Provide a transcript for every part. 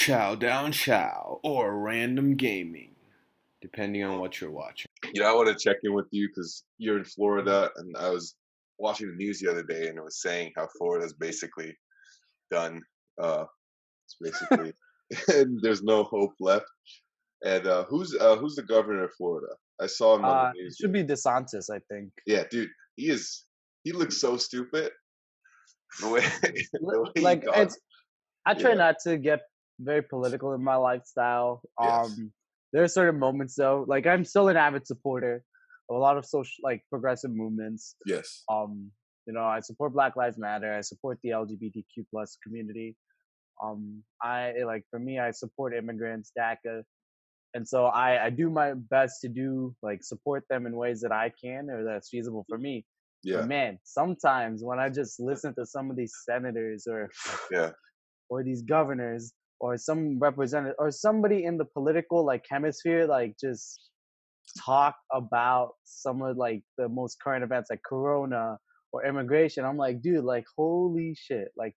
Chow Down Chow or Random Gaming, depending on what you're watching. I want to check in with you because you're in Florida, and I was watching the news the other day, and it was saying how Florida's basically done. It's basically and there's no hope left. And who's the governor of Florida? I saw him on the It news. should be DeSantis, I think. Yeah, dude, he looks so stupid. The way, the way he Like talks. I try Yeah. not to get very political in my lifestyle. Yes. There are certain moments though. Like I'm still an avid supporter of a lot of social, like progressive movements. Yes. I support Black Lives Matter. I support the LGBTQ plus community. For me, I support immigrants, DACA, and so I do my best to do like support them in ways that I can or that's feasible for me. But Yeah. man, sometimes when I just listen to some of these senators or Yeah. or these governors or some representative or somebody in the political like hemisphere like just talk about some of like the most current events like corona or immigration, I'm like, dude, like holy shit, like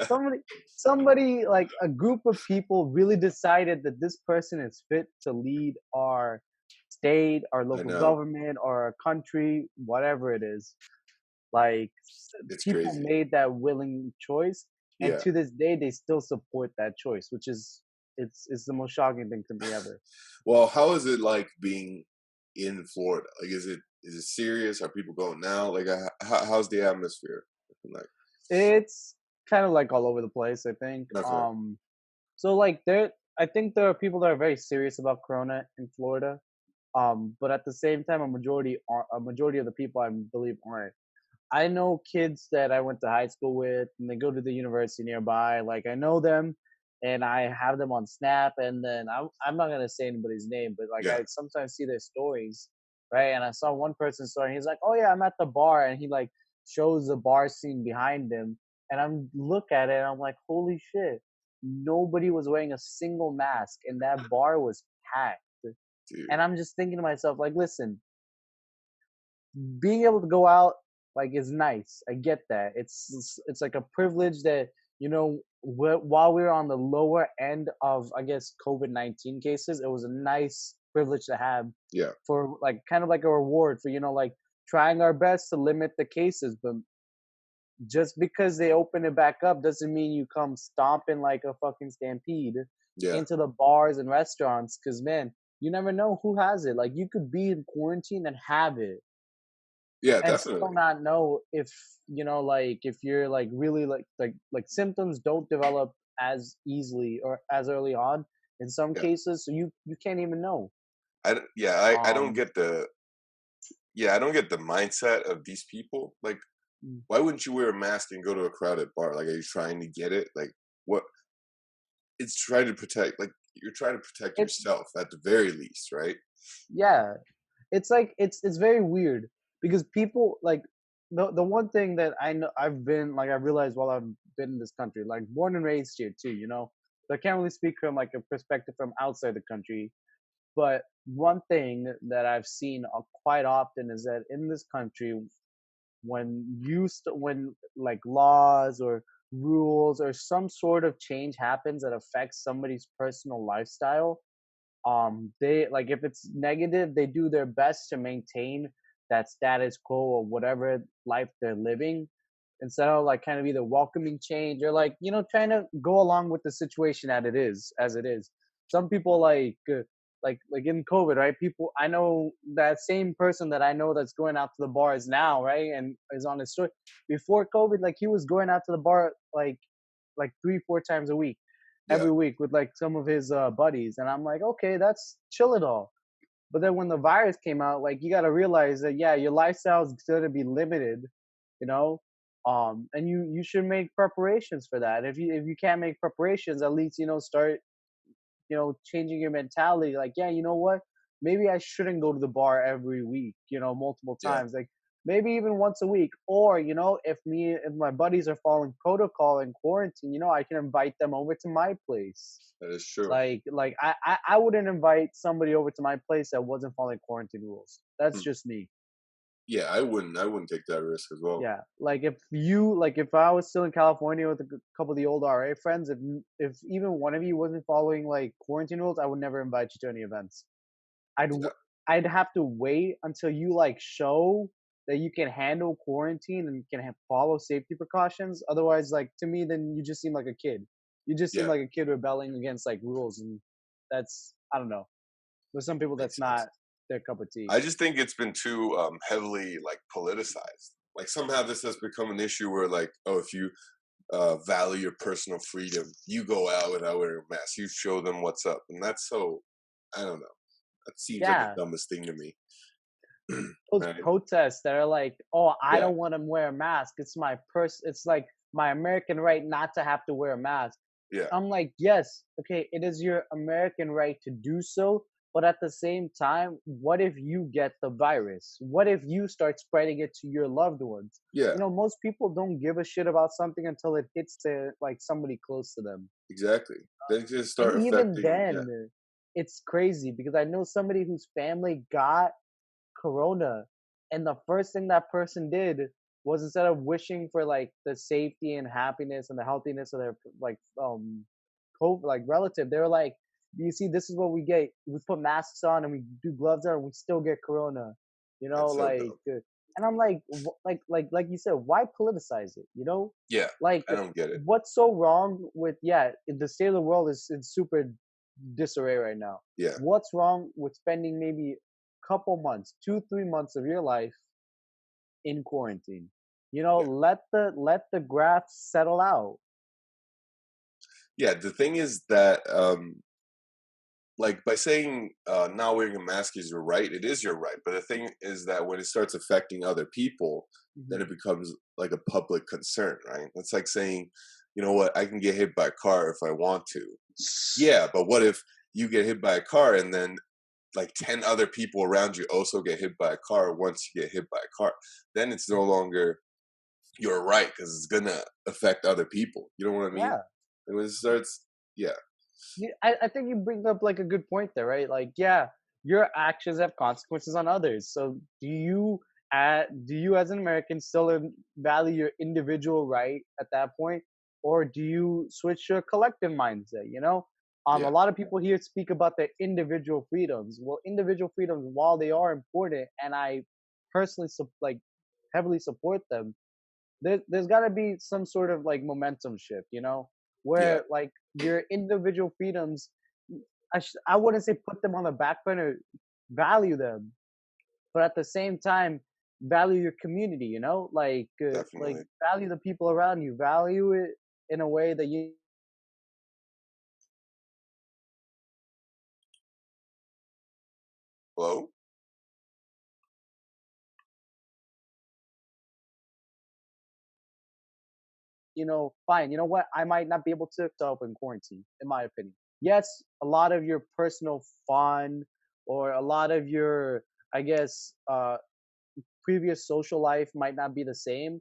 somebody somebody like a group of people really decided that this person is fit to lead our state, our I local know. government or our country, whatever it is. Like It's people crazy. made that willing choice, and Yeah. to this day they still support that choice, which is it's the most shocking thing to me ever. Well, how is it like being in Florida? Like, is it serious? Are people going now? Like, how's the atmosphere looking like? It's kind of like all over the place, I think. Okay. So like I think there are people that are very serious about corona in Florida. But at the same time a majority of the people I believe aren't. I know kids that I went to high school with, and they go to the university nearby. Like I know them, and I have them on Snap. And then I'm not gonna say anybody's name, but like Yeah. I sometimes see their stories, right? And I saw one person's story. And he's like, "Oh yeah, I'm at the bar," and he like shows the bar scene behind him, and I'm look at it, and I'm like, "Holy shit!" Nobody was wearing a single mask, and that bar was packed. Dude. And I'm just thinking to myself, like, listen, being able to go out like is nice. I get that. It's like a privilege that while we were on the lower end of I guess COVID-19 cases, it was a nice privilege to have Yeah. for like kind of like a reward for like trying our best to limit the cases. But just because they open it back up doesn't mean you come stomping like a fucking stampede Yeah. into the bars and restaurants. Because man, you never know who has it. Like you could be in quarantine and have it Yeah. and still Definitely. not know if like if you're like really like symptoms don't develop as easily or as early on in some Yeah. cases, so you can't even know. I don't um get the mindset of these people. Like, mm, why wouldn't you wear a mask and go to a crowded bar? Like, are you trying to get it? Like, what? It's trying to protect. Like, you're trying to protect it yourself at the very least, right? yeah, it's like it's very weird because people like the one thing that I know I've realized while I've been in this country, like born and raised here too, so I can't really speak from like a perspective from outside the country. But one thing that I've seen quite often is that in this country, when like laws or rules or some sort of change happens that affects somebody's personal lifestyle, they like if it's negative, they do their best to maintain that status quo or whatever life they're living instead of like kind of either welcoming change or like trying to go along with the situation as it is. Some people like in COVID, right? People, I know that same person that I know that's going out to the bars now, right, and is on his story. Before COVID, like he was going out to the bar like 3 4 times a week, Yeah. every week with like some of his buddies, and I'm like, okay, that's chill at all. But then when the virus came out, like you got to realize that yeah, your lifestyle is going to be limited, you know, and you should make preparations for that. If you can't make preparations, at least start changing your mentality. Like yeah, you know what? Maybe I shouldn't go to the bar every week, multiple Yeah. times. Like maybe even once a week, or if my buddies are following protocol in quarantine, I can invite them over to my place. That is true. Like I wouldn't invite somebody over to my place that wasn't following quarantine rules. That's Hmm. just me. Yeah, I wouldn't take that risk as well. Yeah, if I was still in California with a couple of the old RA friends, if even one of you wasn't following like quarantine rules, I would never invite you to any events. I'd Yeah, w- I'd have to wait until you like show that you can handle quarantine and can follow safety precautions. Otherwise, like to me, then you just seem like a kid. You just seem yeah, like a kid rebelling against like rules, and that's I don't know. With some people, that's makes sense. not their cup of tea. I just think it's been too heavily like politicized. Like somehow this has become an issue where like, oh, if you value your personal freedom, you go out without wearing a mask. You show them what's up, and that's so. I don't know. That seems like the Yeah, dumbest thing to me. those Right? protests that are like, "Oh, I Yeah, don't want to wear a mask. It's my It's like my American right not to have to wear a mask." yeah, I'm like, yes, okay, it is your American right to do so, but at the same time, what if you get the virus? What if you start spreading it to your loved ones? yeah. You know, most people don't give a shit about something until it hits like somebody close to them. Exactly. They just And start even affecting. Yeah, then, it's crazy because I know somebody whose family got corona, and the first thing that person did was instead of wishing for like the safety and happiness and the healthiness of their like like relative, they were like, you see, this is what we get. We put masks on and we do gloves on and we still get corona, that's so like dumb. and I'm like like you said, why politicize it, Yeah, like I don't get it. what's so wrong with, yeah, the state of the world is in super disarray right now. Yeah, What's wrong with spending maybe couple months, 2, 3 months of your life in quarantine? yeah, Let the graphs settle out. yeah. The thing is that like by saying not wearing a mask is your right, it is your right. But the thing is that when it starts affecting other people, then Hmm. it becomes like a public concern, right? It's like saying, you know what, I can get hit by a car if I want to. Yeah, but what if you get hit by a car and then like 10 other people around you also get hit by a car once you get hit by a car? Then it's no longer your right because it's gonna affect other people. You know what I mean? Yeah. And when it starts, yeah, I think you bring up like a good point there, right? Like, yeah, your actions have consequences on others. So do you as an American still value your individual right at that point, or do you switch to a collective mindset? A yeah, lot of people here speak about their individual freedoms. Well, individual freedoms, while they are important, and I personally like heavily support them, there's got to be some sort of like momentum shift, yeah, where like your individual freedoms, I wouldn't say put them on the back burner, value them, but at the same time value your community, like definitely. value the people around you, value it in a way that Hello? fine, what, I might not be able to stop in quarantine, in my opinion. Yes, a lot of your personal fun or a lot of your, I guess, previous social life might not be the same,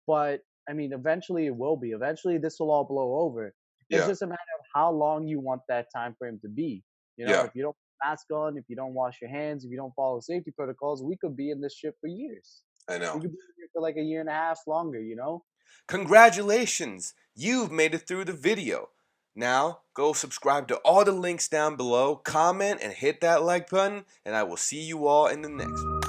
but I mean, eventually it will be. Eventually, this will all blow over. It's Yeah, just a matter of how long you want that time frame to be. yeah, If you don't put a mask on, if you don't wash your hands, if you don't follow safety protocols, we could be in this shit for years. I We know. could be here for like a year and a half longer. Congratulations! You've made it through the video. Now, go subscribe to all the links down below, comment, and hit that like button, and I will see you all in the next one.